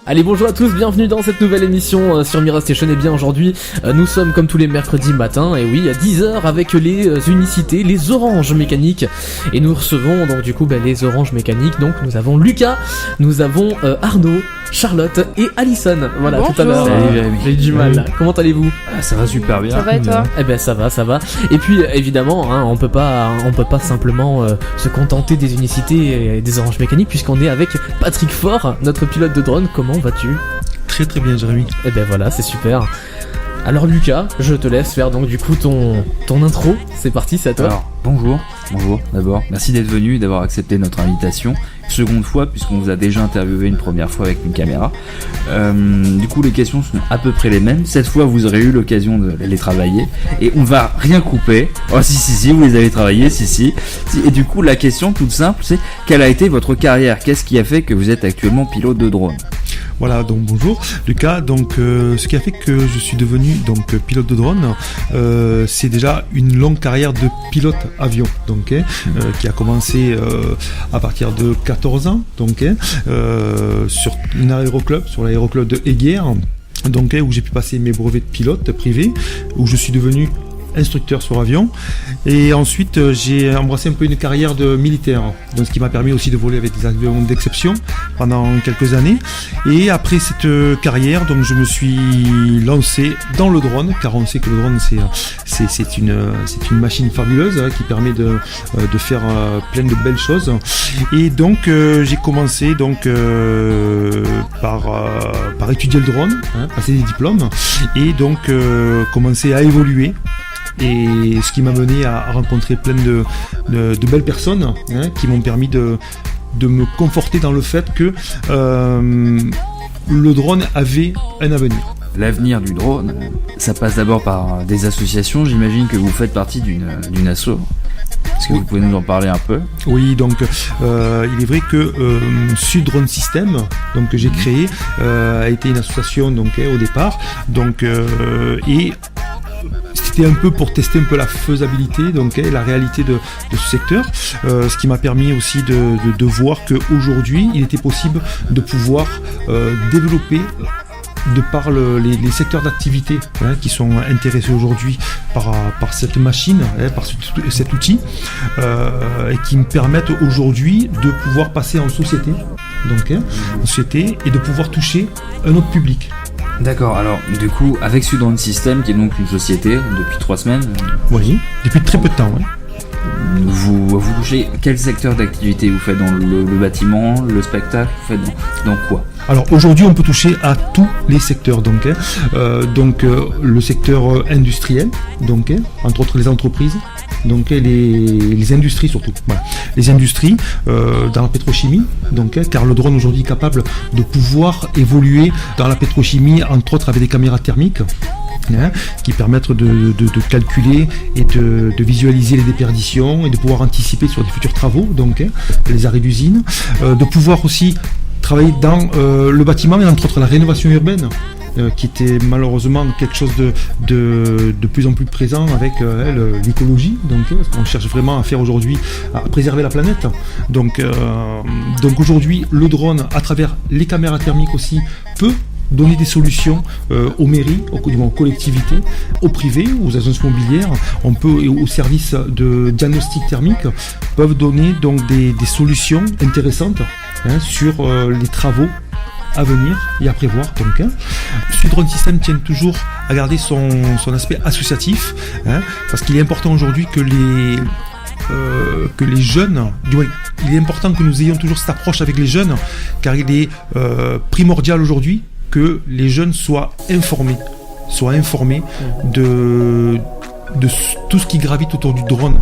Allez, bonjour à tous, bienvenue dans cette nouvelle émission sur Mira Station. Et bien aujourd'hui, nous sommes comme tous les mercredis matins, et oui, à 10h avec les unicités, les oranges mécaniques. Et nous recevons donc du coup les oranges mécaniques. Donc nous avons Lucas, nous avons Arnaud, Charlotte et Alison. Voilà, bonjour. Tout à l'heure, j'ai eu du mal. Comment allez-vous ? Ça va super bien. Ça va et toi ? Eh ben ça va. Et puis évidemment, on peut pas simplement se contenter des unicités et des oranges mécaniques, puisqu'on est avec Patrick Faure, notre pilote de drone. Comment vas-tu ? Très très bien, Jérémy. Eh ben voilà, c'est super. Alors Lucas, je te laisse faire donc du coup ton intro. C'est parti, c'est à toi. Alors, bonjour d'abord. Merci d'être venu et d'avoir accepté notre invitation. Seconde fois, puisqu'on vous a déjà interviewé une première fois avec une caméra. Du coup, les questions sont à peu près les mêmes. Cette fois, vous aurez eu l'occasion de les travailler. Et on va rien couper. Oh si, vous les avez travaillés, si. Et du coup, la question toute simple, c'est quelle a été votre carrière ? Qu'est-ce qui a fait que vous êtes actuellement pilote de drone ? Voilà, donc bonjour Lucas. Donc ce qui a fait que je suis devenu pilote de drone, c'est déjà une longue carrière de pilote avion, qui a commencé à partir de 14 ans, sur l'aéroclub de Eyguières, où j'ai pu passer mes brevets de pilote privé, où je suis devenu instructeur sur avion, et ensuite j'ai embrassé un peu une carrière de militaire, donc ce qui m'a permis aussi de voler avec des avions d'exception pendant quelques années. Et après cette carrière, je me suis lancé dans le drone, car on sait que le drone c'est une machine fabuleuse qui permet de faire plein de belles choses. Et donc j'ai commencé par étudier le drone, passer des diplômes, et donc commencer à évoluer. Et ce qui m'a mené à rencontrer plein de belles personnes qui m'ont permis de me conforter dans le fait que le drone avait un avenir. L'avenir du drone, ça passe d'abord par des associations. J'imagine que vous faites partie d'une asso. Est-ce que vous pouvez nous en parler un peu ? Oui, il est vrai que Sud Drone System, que j'ai créé, a été une association au départ, et c'était un peu pour tester un peu la faisabilité, la réalité de ce secteur, ce qui m'a permis aussi de voir qu'aujourd'hui il était possible de pouvoir développer de par les secteurs d'activité qui sont intéressés aujourd'hui par cette machine, par cet outil, et qui me permettent aujourd'hui de pouvoir passer en société, et de pouvoir toucher un autre public. D'accord, alors du coup, avec Sud Drone System, qui est donc une société depuis 3 semaines. Oui, depuis très peu de temps, oui. Vous touchez quel secteur d'activité ? Vous faites dans le bâtiment, le spectacle, vous faites dans quoi ? Alors aujourd'hui on peut toucher à tous les secteurs, le secteur industriel, entre autres les entreprises, les industries surtout, voilà. Les industries dans la pétrochimie, car le drone aujourd'hui est capable de pouvoir évoluer dans la pétrochimie, entre autres avec des caméras thermiques, qui permettent de calculer et de visualiser les déperditions et de pouvoir anticiper sur des futurs travaux, les arrêts d'usine, de pouvoir aussi travailler dans le bâtiment et entre autres la rénovation urbaine, qui était malheureusement quelque chose de plus en plus présent avec l'écologie, parce qu'on cherche vraiment à faire aujourd'hui, à préserver la planète. Donc aujourd'hui le drone, à travers les caméras thermiques aussi, peut donner des solutions aux mairies, aux collectivités, aux privés, aux agences immobilières, aux services de diagnostic thermique, peuvent donner des solutions intéressantes sur les travaux à venir et à prévoir. Sud Drone System tient toujours à garder son aspect associatif, parce qu'il est important aujourd'hui que les jeunes, il est important que nous ayons toujours cette approche avec les jeunes, car il est primordial aujourd'hui que les jeunes soient informés de tout ce qui gravite autour du drone,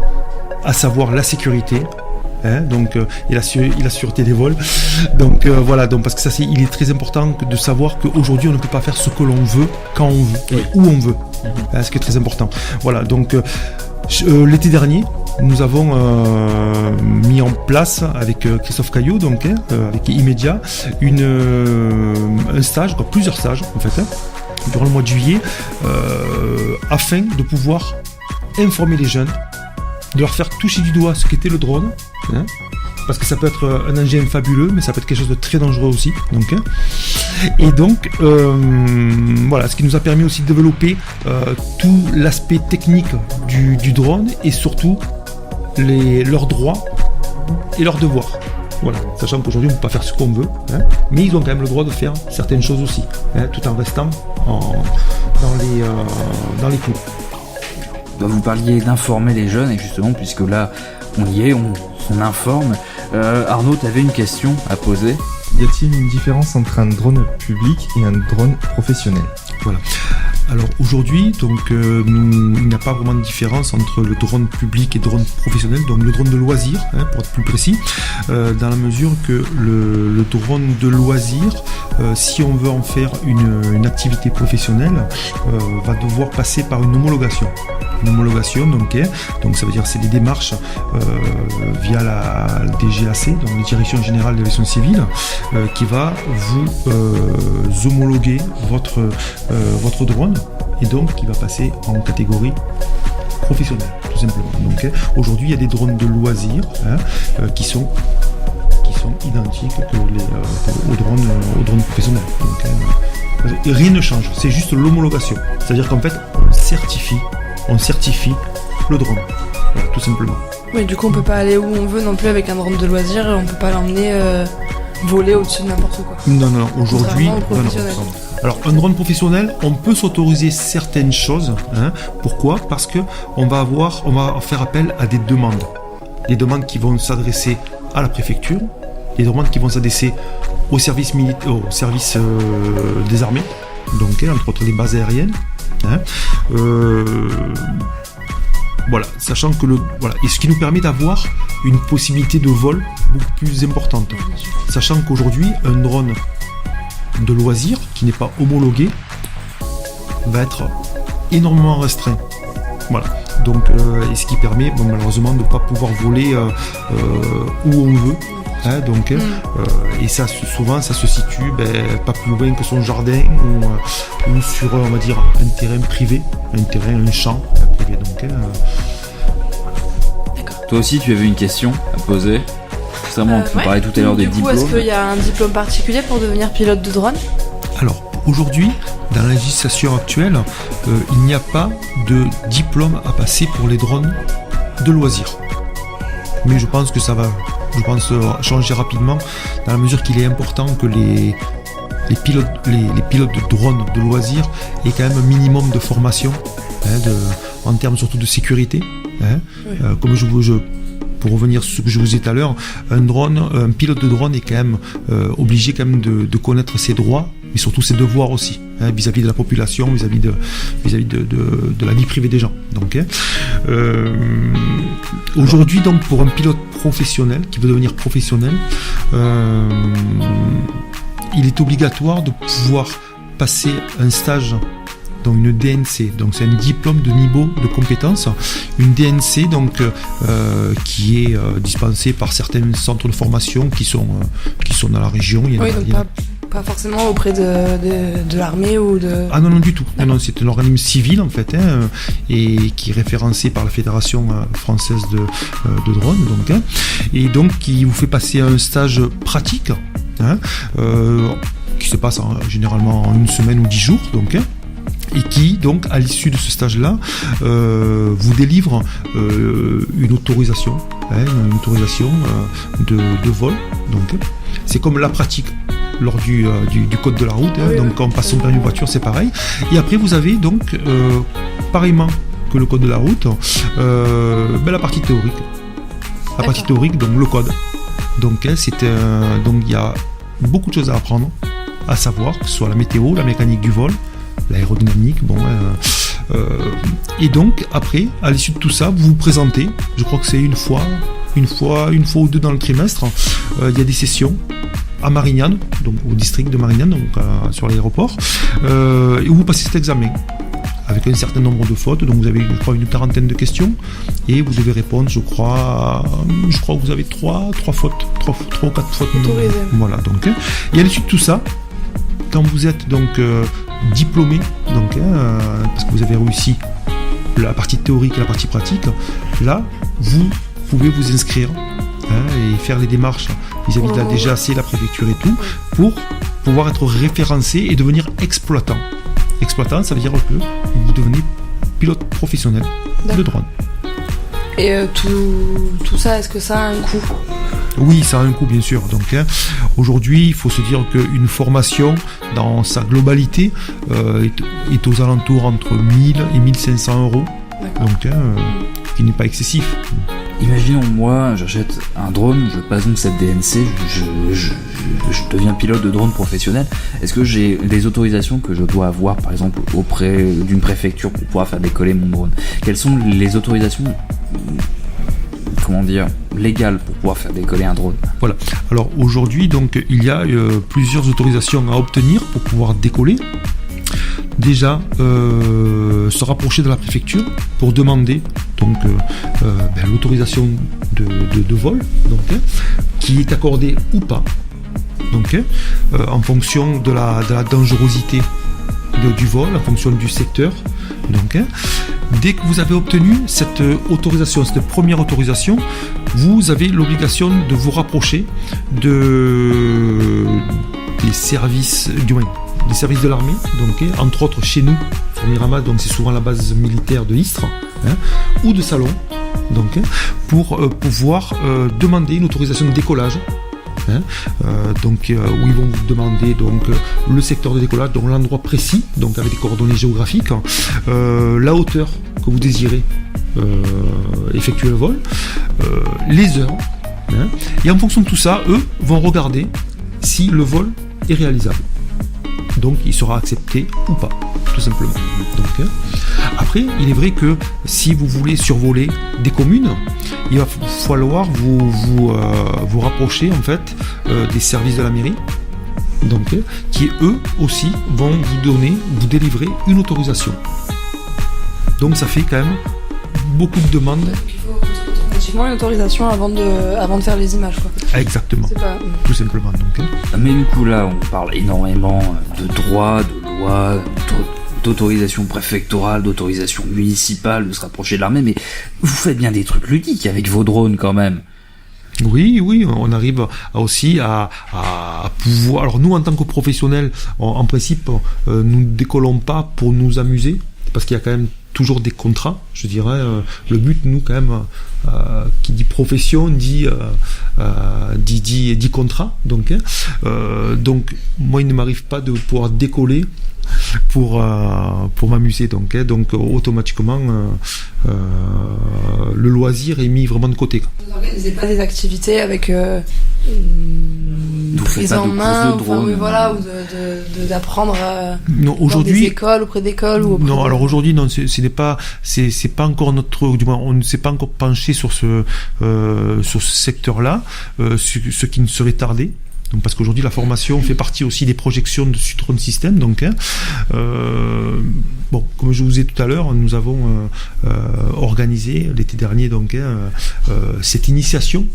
à savoir la sécurité, et la sûreté des vols. Parce que il est très important de savoir qu'aujourd'hui on ne peut pas faire ce que l'on veut, quand on veut, et où on veut. Ce qui est très important. Voilà, l'été dernier, nous avons mis en place avec Christophe Caillot, avec Immédiat, un stage, plusieurs stages en fait, durant le mois de juillet, afin de pouvoir informer les jeunes, de leur faire toucher du doigt ce qu'était le drone, parce que ça peut être un engin fabuleux, mais ça peut être quelque chose de très dangereux aussi. Donc, et donc, voilà, ce qui nous a permis aussi de développer tout l'aspect technique du drone et surtout leurs droits et leurs devoirs. Voilà, sachant qu'aujourd'hui on ne peut pas faire ce qu'on veut, mais ils ont quand même le droit de faire certaines choses aussi, tout en restant dans les clous. Vous parliez d'informer les jeunes, et justement, puisque là on y est, on informe. Arnaud, tu avais une question à poser. Y a-t-il une différence entre un drone public et un drone professionnel ? Voilà. Alors aujourd'hui, donc il n'y a pas vraiment de différence entre le drone public et le drone professionnel, donc le drone de loisir, pour être plus précis, dans la mesure que le drone de loisir, si on veut en faire une activité professionnelle, va devoir passer par une homologation. Une homologation, donc ça veut dire c'est des démarches via la DGAC, donc la Direction Générale de l'Aviation Civile, qui va vous homologuer votre drone, et donc qui va passer en catégorie professionnelle, tout simplement. Donc aujourd'hui il y a des drones de loisirs qui sont identiques aux drones professionnels. Donc, rien ne change, c'est juste l'homologation. C'est-à-dire qu'en fait on certifie le drone, voilà, tout simplement. Oui, du coup on peut pas aller où on veut non plus avec un drone de loisir, et on peut pas l'emmener voler au-dessus de n'importe quoi. Non, aujourd'hui, non. Alors un drone professionnel, on peut s'autoriser certaines choses. Pourquoi ? Parce que on va faire appel à des demandes qui vont s'adresser à la préfecture, des demandes qui vont s'adresser au service militaire, au service des armées, donc entre autres les bases aériennes. Voilà, sachant que et ce qui nous permet d'avoir une possibilité de vol beaucoup plus importante. Sachant qu'aujourd'hui, un drone de loisir qui n'est pas homologué va être énormément restreint. Voilà. Donc, et ce qui permet malheureusement de ne pas pouvoir voler où on veut. Et ça, souvent, ça se situe pas plus loin que son jardin ou sur, on va dire, un terrain privé, un champ privé. Donc, D'accord. Toi aussi, tu avais une question à poser. Récemment, tu parlais tout à l'heure des diplômes. Est-ce qu'il y a un diplôme particulier pour devenir pilote de drone ? Alors, aujourd'hui, dans la législation actuelle, il n'y a pas de diplôme à passer pour les drones de loisirs. Mais je pense que ça va changer rapidement, dans la mesure qu'il est important que les pilotes de drones de loisirs aient quand même un minimum de formation, en termes surtout de sécurité. Comme pour revenir sur ce que je vous disais tout à l'heure, un pilote de drone est quand même obligé quand même de connaître ses droits, mais surtout ses devoirs aussi, vis-à-vis de la population, vis-à-vis de la vie privée des gens. Donc, aujourd'hui, donc, pour un pilote professionnel qui veut devenir professionnel, il est obligatoire de pouvoir passer un stage, donc une DNC, donc c'est un diplôme de niveau de compétence, une DNC donc qui est dispensée par certains centres de formation qui sont dans la région. Pas forcément auprès de l'armée ou de... Ah non du tout. Non, c'est un organisme civil en fait, et qui est référencé par la Fédération française de drone, donc, et donc qui vous fait passer un stage pratique, qui se passe généralement en 1 semaine ou 10 jours, donc. Et qui, donc, à l'issue de ce stage-là, vous délivre une autorisation, de vol. Donc, c'est comme la pratique lors du code de la route. Donc, quand on passe son permis de voiture, c'est pareil. Et après, vous avez donc, pareillement que le code de la route, la partie théorique. La partie théorique, donc le code. Donc, donc, il y a beaucoup de choses à apprendre, à savoir, que ce soit la météo, la mécanique du vol, l'aérodynamique, et donc après, à l'issue de tout ça, vous vous présentez. Je crois que c'est une fois ou deux dans le trimestre. Il y a des sessions à Marignane, donc au district de Marignane, donc sur l'aéroport, et où vous passez cet examen avec un certain nombre de fautes. Donc vous avez, je crois, une 40aine de questions et vous devez répondre. Je crois que vous avez 3 fautes, 3 ou 4 fautes. Voilà. Donc, et à l'issue de tout ça, quand vous êtes donc diplômé, donc, parce que vous avez réussi la partie théorique et la partie pratique, là, vous pouvez vous inscrire et faire les démarches vis-à-vis de la DGAC, la préfecture et tout, pour pouvoir être référencé et devenir exploitant. Exploitant, ça veut dire que vous devenez pilote professionnel de drone. Et tout ça, est-ce que ça a un coût ? Oui, ça a un coût, bien sûr. Donc, aujourd'hui, il faut se dire qu'une formation, dans sa globalité, est aux alentours entre 1000 et 1500 €. D'accord. Donc, qui n'est pas excessif. Imaginons, moi, j'achète un drone, je passe donc cette DNC, je deviens pilote de drone professionnel. Est-ce que j'ai des autorisations que je dois avoir, par exemple, auprès d'une préfecture pour pouvoir faire décoller mon drone ? Quelles sont les autorisations, légales pour pouvoir faire décoller un drone ? Voilà. Alors, aujourd'hui, donc, il y a plusieurs autorisations à obtenir pour pouvoir décoller. Déjà, se rapprocher de la préfecture pour demander donc l'autorisation de vol, donc, qui est accordée ou pas, donc, en fonction de la dangerosité du vol, en fonction du secteur. Donc, dès que vous avez obtenu cette autorisation, cette première autorisation, vous avez l'obligation de vous rapprocher des services, des services de l'armée, donc, entre autres chez nous, Fourmirama, donc c'est souvent la base militaire de Istres, ou de Salon, donc, pour pouvoir demander une autorisation de décollage. Donc, où ils vont vous demander donc le secteur de décollage, donc l'endroit précis, donc avec des coordonnées géographiques, la hauteur que vous désirez effectuer le vol, les heures, et en fonction de tout ça, eux vont regarder si le vol est réalisable. Donc il sera accepté ou pas, tout simplement. Donc, après, il est vrai que si vous voulez survoler des communes, il va falloir vous rapprocher en fait des services de la mairie, donc, qui eux aussi vont vous délivrer une autorisation. Donc ça fait quand même beaucoup de demandes. Il faut automatiquement une autorisation avant de faire les images, quoi. Ah, exactement. C'est pas... Tout simplement. Donc, Mais du coup, là, on parle énormément de droits, de lois, d'autorisation préfectorale, d'autorisation municipale, de se rapprocher de l'armée, mais vous faites bien des trucs ludiques avec vos drones quand même. Oui, on arrive aussi à pouvoir... Alors nous, en tant que professionnels, en principe, nous ne décollons pas pour nous amuser, parce qu'il y a quand même toujours des contrats, je dirais. Le but, nous, quand même, qui dit profession, dit contrat. Donc, moi, il ne m'arrive pas de pouvoir décoller pour m'amuser. Donc, automatiquement, le loisir est mis vraiment de côté. Vous n'organisez pas des activités avec Vous faites prise pas en de main, course de drone, ou d'apprendre Non, dans aujourd'hui, des écoles, auprès d'écoles ou auprès non, alors aujourd'hui, non, ce n'est pas, c'est pas encore notre, du moins, on ne s'est pas encore penché sur ce secteur-là, ce qui ne serait tardé. Donc, parce qu'aujourd'hui, la formation fait partie aussi des projections de Drone System. Donc, bon, comme je vous ai dit tout à l'heure, nous avons organisé l'été dernier donc cette initiation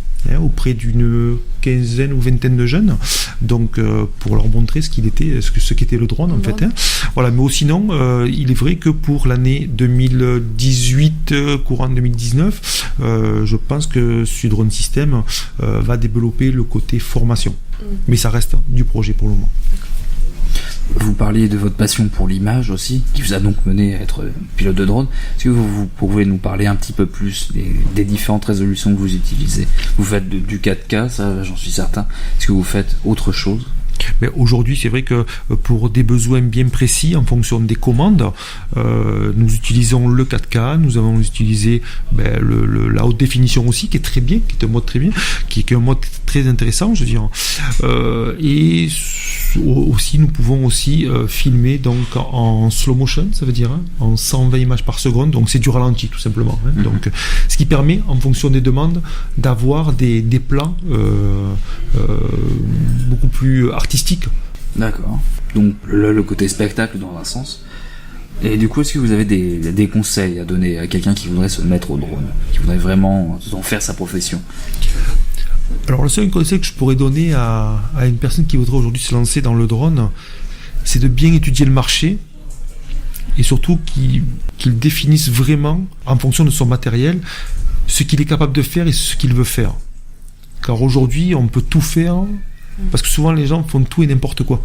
auprès d'une quinzaine ou vingtaine de jeunes, donc pour leur montrer ce qu'était le drone en fait. Voilà, mais sinon, il est vrai que pour l'année 2018, courant 2019, je pense que Drone System va développer le côté formation. Mais ça reste du projet pour le moment. Vous parliez de votre passion pour l'image aussi, qui vous a donc mené à être pilote de drone. Est-ce que vous pouvez nous parler un petit peu plus des différentes résolutions que vous utilisez ? Vous faites du 4K, ça j'en suis certain. Est-ce que vous faites autre chose ? Mais aujourd'hui, c'est vrai que pour des besoins bien précis, en fonction des commandes, nous utilisons le 4K, nous avons utilisé la haute définition aussi, qui est très bien, qui est un mode très bien, qui est un mode très intéressant, je veux dire. Et aussi, nous pouvons aussi filmer donc en slow motion, ça veut dire en 120 images par seconde, donc c'est du ralenti tout simplement. Donc, ce qui permet, en fonction des demandes, d'avoir des plans beaucoup plus artistique. D'accord. Donc le côté spectacle dans un sens. Et du coup, est-ce que vous avez des conseils à donner à quelqu'un qui voudrait se mettre au drone, qui voudrait vraiment en faire sa profession ? Alors le seul conseil que je pourrais donner à une personne qui voudrait aujourd'hui se lancer dans le drone, c'est de bien étudier le marché et surtout qu'il définisse vraiment, en fonction de son matériel, ce qu'il est capable de faire et ce qu'il veut faire. car aujourd'hui on peut tout faire, parce que souvent les gens font tout et n'importe quoi.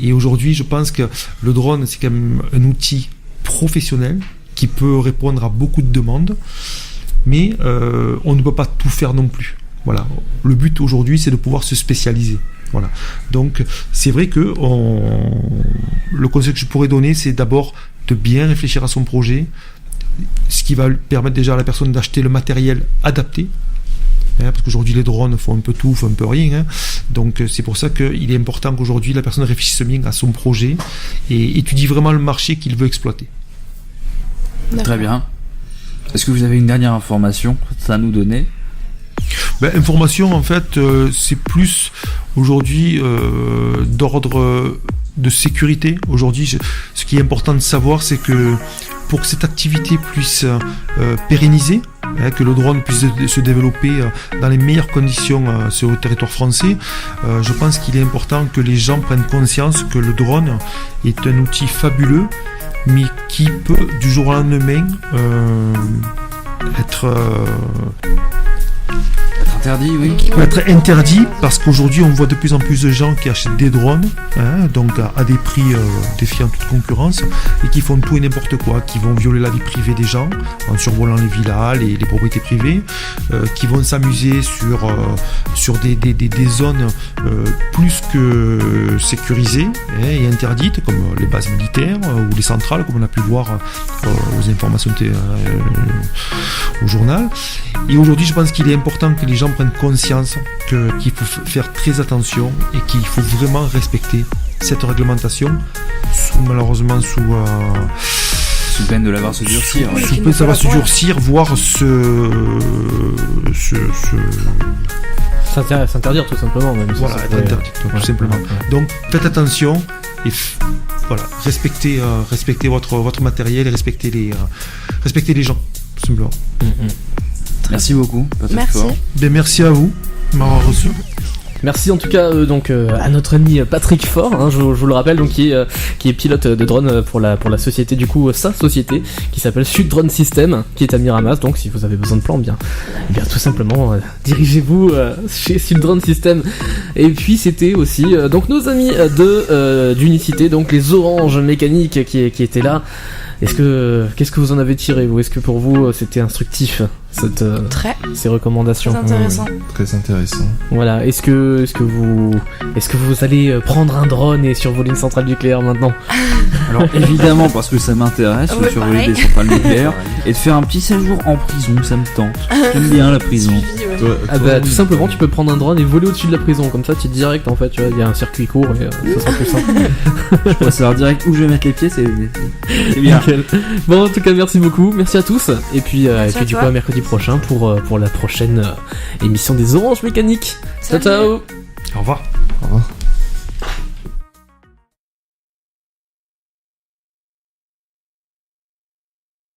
Et aujourd'hui je pense que le drone c'est quand même un outil professionnel qui peut répondre à beaucoup de demandes, mais on ne peut pas tout faire non plus. Voilà. Le but aujourd'hui c'est de pouvoir se spécialiser. Voilà. Donc c'est vrai que le conseil que je pourrais donner, c'est d'abord de bien réfléchir à son projet, ce qui va permettre déjà à la personne d'acheter le matériel adapté, parce qu'aujourd'hui les drones font un peu tout, font un peu rien, donc c'est pour ça qu'il est important qu'aujourd'hui la personne réfléchisse bien à son projet et étudie vraiment le marché qu'il veut exploiter. Très bien. Est-ce que vous avez une dernière information à nous donner ? Information, en fait, c'est plus aujourd'hui d'ordre de sécurité. Aujourd'hui, ce qui est important de savoir, c'est que pour que cette activité puisse pérenniser, que le drone puisse se développer dans les meilleures conditions sur le territoire français, je pense qu'il est important que les gens prennent conscience que le drone est un outil fabuleux, mais qui peut du jour au lendemain être interdit, oui. Qui peut être interdit, parce qu'aujourd'hui on voit de plus en plus de gens qui achètent des drones, donc à des prix défiant toute concurrence, et qui font tout et n'importe quoi, qui vont violer la vie privée des gens en survolant les villas, les propriétés privées, qui vont s'amuser sur des zones plus que sécurisées et interdites, comme les bases militaires ou les centrales, comme on a pu voir aux informations au journal. Et aujourd'hui je pense qu'il est important que les gens prennent conscience qu'il faut faire très attention et qu'il faut vraiment respecter cette réglementation, malheureusement sous peine de la voir se durcir. Sous peine de la voir se durcir, voire s'interdire tout simplement. Même voilà, être interdit, tout simplement. Donc faites attention et voilà, respectez votre matériel et respectez les gens, tout simplement. Merci beaucoup. Merci. Merci à vous de m'avoir reçu. Merci en tout cas à notre ami Patrick Faure, je vous le rappelle, donc qui est pilote de drone pour la société, du coup sa société qui s'appelle Sud Drone System, qui est à Miramas. Donc si vous avez besoin de plans, bien tout simplement dirigez-vous chez Sud Drone System. Et puis c'était aussi donc nos amis d'Unicité, donc les Oranges Mécaniques qui étaient là. Qu'est-ce que vous en avez tiré, vous ? Est-ce que pour vous c'était instructif ces recommandations ? Très intéressant. Très intéressant. Voilà. Est-ce que vous allez prendre un drone et survoler une centrale nucléaire maintenant ? Alors évidemment, parce que ça m'intéresse de survoler pareil. des centrales nucléaires et de faire un petit séjour en prison, ça me tente. J'aime bien la prison. Tout simplement, tu peux prendre un drone et voler au-dessus de la prison, comme ça tu es direct en fait, tu vois, il y a un circuit court et ça sera plus simple. Je pourrais savoir direct où je vais mettre les pieds, c'est bien. Nickel. Bon, en tout cas, merci beaucoup, merci à tous, et puis du coup à mercredi prochain pour la prochaine émission des Oranges Mécaniques. Ciao. Au revoir. Au revoir.